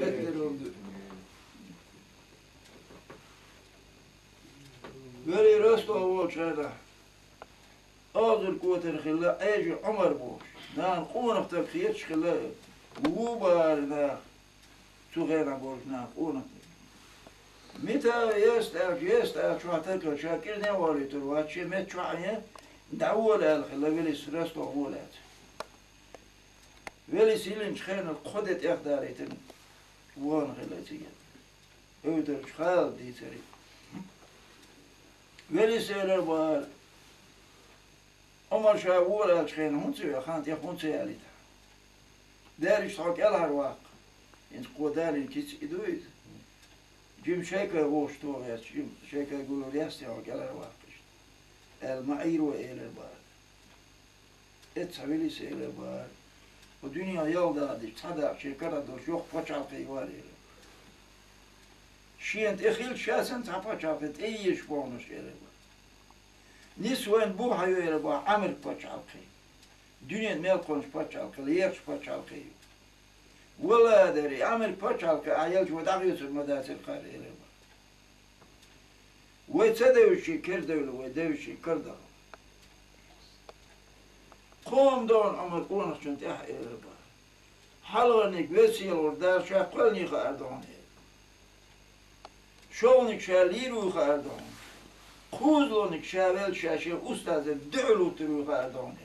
hizmetleri oldu. Böyle Rostov olçayda. Ağzır kuvvetin xilla eci Ömer boş. Nan qonaqta qiyeç xilla bu barna tuğena borna qonaqta. متى يستأجر شو هتاكل شاكر ده واري تروات شيء مت شو عيه دعوة الخلا ويلي سرست وعولات ويلي سيلين خان القدة إقداريتن وان خلاتية أودر خال دي تري ويلي سيلر بار عمر شاول الخان هونسي خانت يخونسي عليها دارش تحك الهر واق إن قدالين كيس إدويد جيم شيكا ووشتو يا جيم شيكا يقولوا لي استيعوا قال واقش المعير وإلى البار اتسويلي سيل البار ودنيا يلدا دي تصدق شيكا دوش يوخ فشال قيواري شينت اخيل شاسن تفشال ايش بونش إلى البار نسوان بوها يو إلى البار عمل فشال قي دنيا ميل قونش فشال قي ليش فشال قي ولا أدري عمل فشل كعيال شو دعيوس المدارس القارئة ويتصدقوا كرده ولا ويدوشي كرده قوم دون عمر قونك شنت أحيي ربا حلوانك وسيل وردار شاقلني خاردون شونك شاليرو خاردون خوزلونك شاول شاشي أستاذ الدعلو ترو خاردون